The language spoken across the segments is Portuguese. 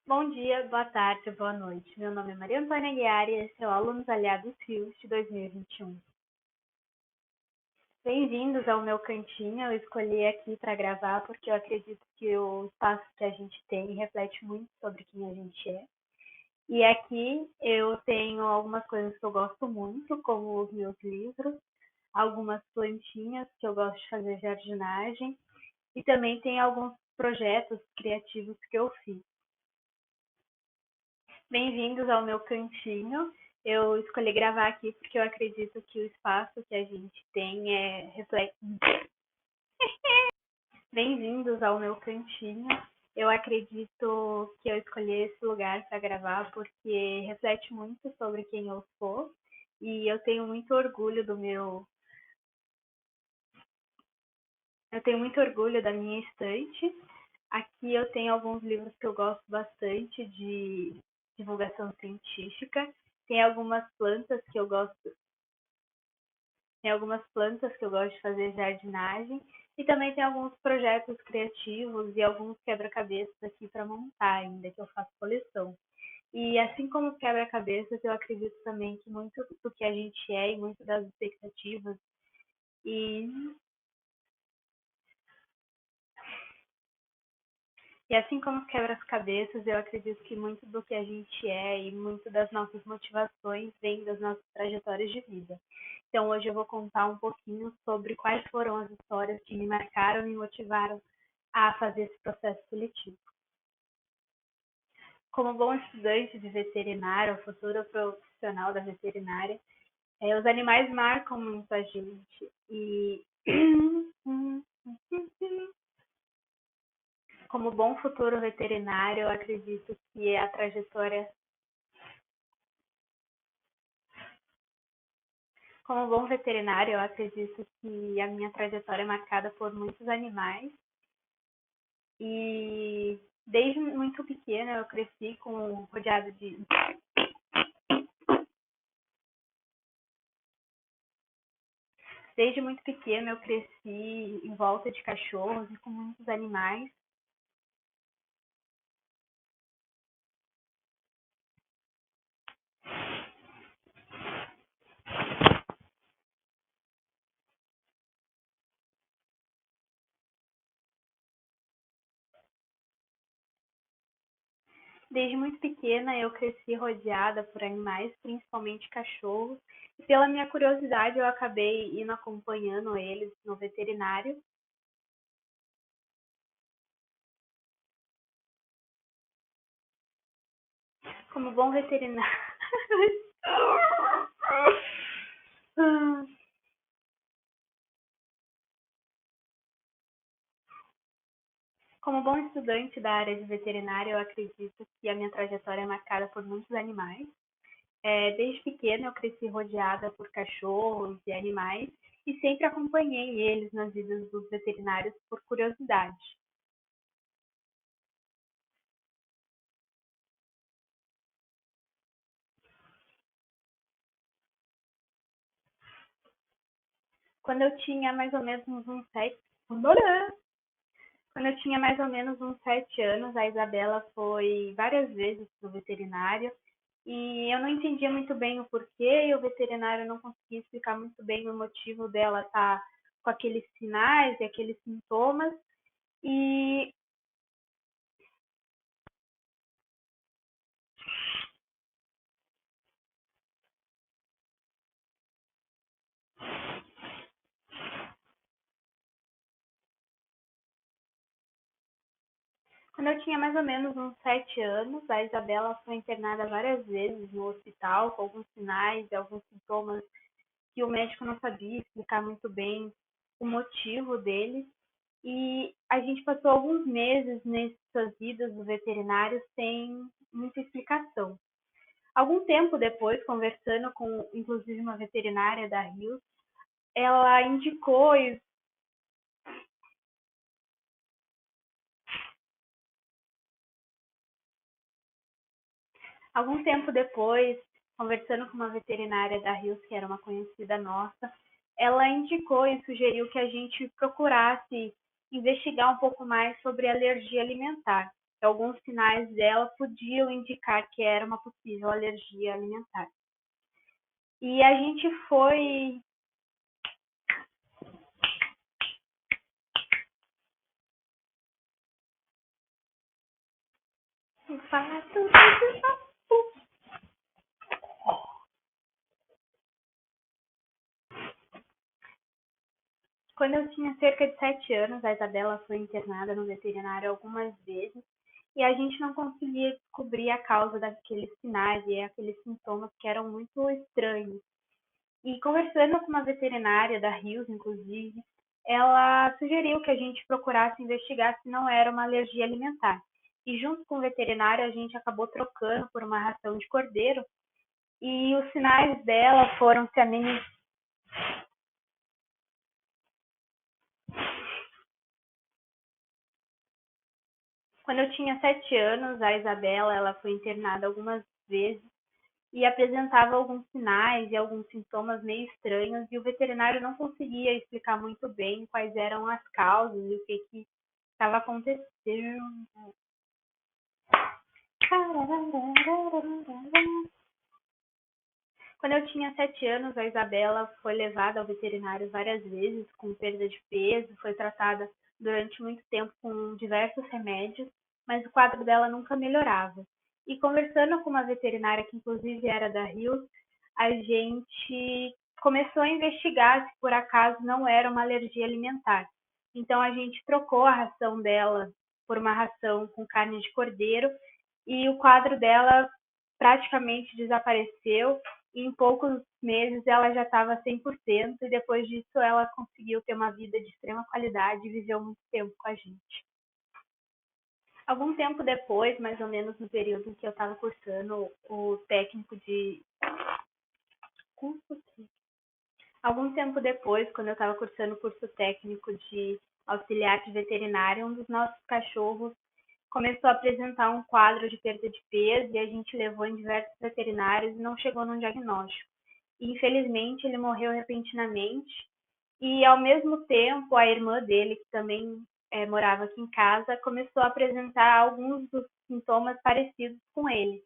Bom dia, boa tarde, boa noite. Meu nome é Maria Antônia Guiar e esse é o Alunos Aliados Rios de 2021. Bem-vindos ao meu cantinho. Eu escolhi aqui para gravar porque eu acredito que o espaço que a gente tem reflete muito sobre quem a gente é. E aqui eu tenho algumas coisas que eu gosto muito, como os meus livros, algumas plantinhas que eu gosto de fazer jardinagem e também tem alguns projetos criativos que eu fiz. Bem-vindos ao meu cantinho. Eu escolhi gravar aqui porque eu acredito que o espaço que a gente tem é reflexo. Bem-vindos ao meu cantinho. Eu acredito que eu escolhi esse lugar para gravar porque reflete muito sobre quem eu sou e eu tenho muito orgulho do meu. Eu tenho muito orgulho da minha estante. Aqui eu tenho alguns livros que eu gosto bastante de divulgação científica. Tem algumas plantas que eu gosto Tem algumas plantas que eu gosto de fazer jardinagem e também tem alguns projetos criativos e alguns quebra-cabeças aqui para montar ainda, que eu faço coleção. E assim como quebra-cabeças, eu acredito também que muito do que a gente é e muito das expectativas e, e assim como quebra-cabeças, eu acredito que muito do que a gente é e muito das nossas motivações vem das nossas trajetórias de vida. Então hoje eu vou contar um pouquinho sobre quais foram as histórias que me marcaram e me motivaram a fazer esse processo seletivo. Como bom estudante de veterinária, ou futuro profissional da veterinária, os animais marcam muito a gente. E como bom futuro veterinário, eu acredito que a trajetória. Como bom veterinário, eu acredito que a minha trajetória é marcada por muitos animais. E desde muito pequena eu cresci rodeado de. Desde muito pequena eu cresci em volta de cachorros e com muitos animais. Desde muito pequena eu cresci rodeada por animais, principalmente cachorros. E pela minha curiosidade eu acabei indo acompanhando eles no veterinário. Como bom veterinário. Como bom estudante da área de veterinária, eu acredito que a minha trajetória é marcada por muitos animais. Desde pequena eu cresci rodeada por cachorros e animais e sempre acompanhei eles nas vidas dos veterinários por curiosidade. Quando eu tinha mais ou menos uns 7 anos, a Isabela foi várias vezes para o veterinário e eu não entendia muito bem o porquê e o veterinário não conseguia explicar muito bem o motivo dela estar com aqueles sinais e aqueles sintomas. E quando eu tinha mais ou menos uns 7 anos, a Isabela foi internada várias vezes no hospital com alguns sinais e alguns sintomas que o médico não sabia explicar muito bem o motivo deles. E a gente passou alguns meses nessas idas do veterinário sem muita explicação. Algum tempo depois, conversando com, inclusive, uma veterinária da Rio, ela indicou. Algum tempo depois, conversando com uma veterinária da Rio, que era uma conhecida nossa, ela indicou e sugeriu que a gente procurasse investigar um pouco mais sobre alergia alimentar. Alguns sinais dela podiam indicar que era uma possível alergia alimentar. E a gente foi falar tudo isso. Quando eu tinha cerca de 7 anos, a Isabela foi internada no veterinário algumas vezes e a gente não conseguia descobrir a causa daqueles sinais e aqueles sintomas que eram muito estranhos. E conversando com uma veterinária da Rios, inclusive, ela sugeriu que a gente procurasse investigar se não era uma alergia alimentar. E junto com o veterinário, a gente acabou trocando por uma ração de cordeiro e os sinais dela foram se amenizando. Quando eu tinha 7 anos, a Isabela ela foi internada algumas vezes e apresentava alguns sinais e alguns sintomas meio estranhos e o veterinário não conseguia explicar muito bem quais eram as causas e o que estava acontecendo. Quando eu tinha 7 anos, a Isabela foi levada ao veterinário várias vezes com perda de peso, foi tratada durante muito tempo com diversos remédios, mas o quadro dela nunca melhorava. E conversando com uma veterinária que inclusive era da Rios, a gente começou a investigar se por acaso não era uma alergia alimentar. Então a gente trocou a ração dela por uma ração com carne de cordeiro e o quadro dela praticamente desapareceu e em poucos meses ela já estava 100% e depois disso ela conseguiu ter uma vida de extrema qualidade e viveu muito tempo com a gente. Algum tempo depois, mais ou menos no período em que eu estava cursando o técnico de... Algum tempo depois, quando eu estava cursando o curso técnico de auxiliar de veterinária, um dos nossos cachorros começou a apresentar um quadro de perda de peso e a gente levou em diversos veterinários e não chegou num diagnóstico. E, infelizmente, ele morreu repentinamente e, ao mesmo tempo, a irmã dele, que também morava aqui em casa, começou a apresentar alguns dos sintomas parecidos com ele.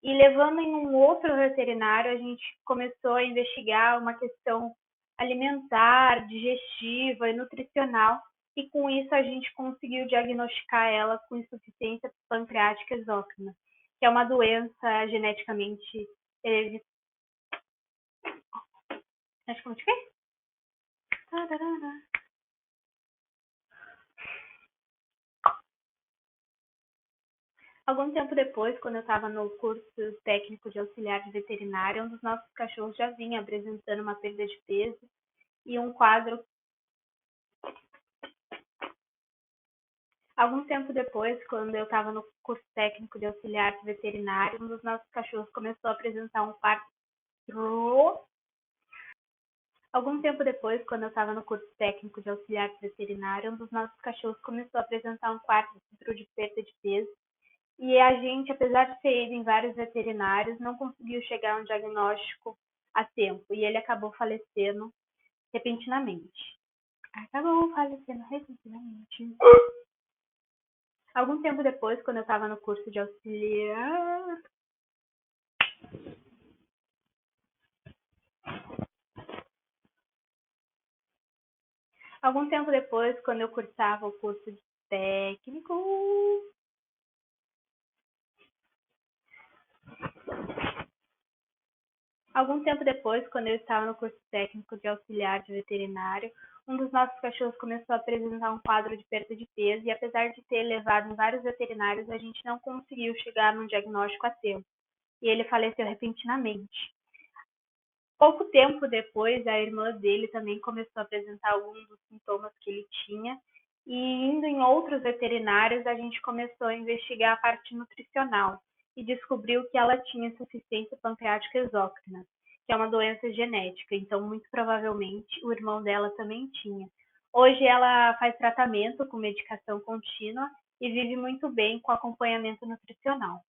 E levando em um outro veterinário, a gente começou a investigar uma questão alimentar, digestiva e nutricional, e com isso a gente conseguiu diagnosticar ela com insuficiência pancreática exócrina, que é uma doença geneticamente hereditária. Algum tempo depois, quando eu estava no curso técnico de auxiliar de veterinária, um dos nossos cachorros já vinha apresentando uma perda de peso e um quadro. Algum tempo depois, quando eu estava no curso técnico de auxiliar de veterinário, um dos nossos cachorros começou a apresentar um quadro. Algum tempo depois, quando eu estava no curso técnico de auxiliar de veterinário, um dos nossos cachorros começou a apresentar um quadro de perda de peso. E a gente, apesar de ter ido em vários veterinários, não conseguiu chegar a um diagnóstico a tempo. E ele acabou falecendo repentinamente. Algum tempo depois, quando eu estava no curso de auxiliar... Algum tempo depois, quando eu cursava o curso de técnico... Algum tempo depois, quando eu estava no curso técnico de auxiliar de veterinário, um dos nossos cachorros começou a apresentar um quadro de perda de peso e, apesar de ter levado em vários veterinários, a gente não conseguiu chegar num diagnóstico a tempo. E ele faleceu repentinamente. Pouco tempo depois, a irmã dele também começou a apresentar alguns dos sintomas que ele tinha. E indo em outros veterinários, a gente começou a investigar a parte nutricional e descobriu que ela tinha insuficiência pancreática exócrina, que é uma doença genética. Então, muito provavelmente, o irmão dela também tinha. Hoje, ela faz tratamento com medicação contínua e vive muito bem com acompanhamento nutricional.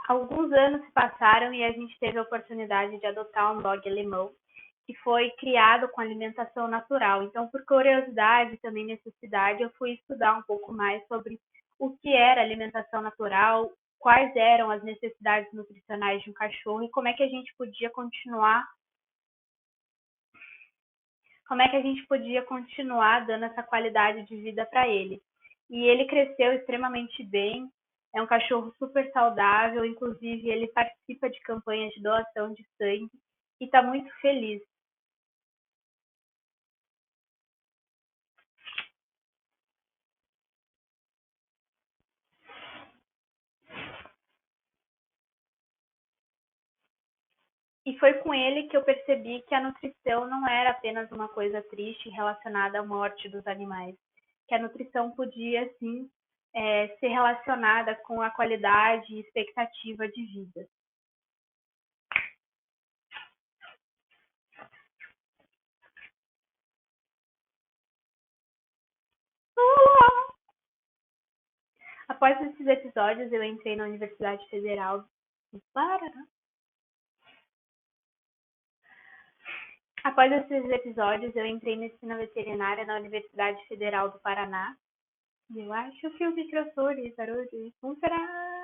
Alguns anos se passaram e a gente teve a oportunidade de adotar um dog alemão, que foi criado com alimentação natural. Então, por curiosidade e também necessidade, eu fui estudar um pouco mais sobre o que era alimentação natural, quais eram as necessidades nutricionais de um cachorro e como é que a gente podia continuar dando essa qualidade de vida para ele. E ele cresceu extremamente bem, é um cachorro super saudável, inclusive ele participa de campanhas de doação de sangue e está muito feliz. E foi com ele que eu percebi que a nutrição não era apenas uma coisa triste relacionada à morte dos animais, que a nutrição podia, sim, ser relacionada com a qualidade e expectativa de vida. Após esses episódios, eu entrei na Universidade Federal do Paraná. Após esses episódios, eu entrei em medicina veterinária na Universidade Federal do Paraná. E eu acho que o microfone parou de funcionar.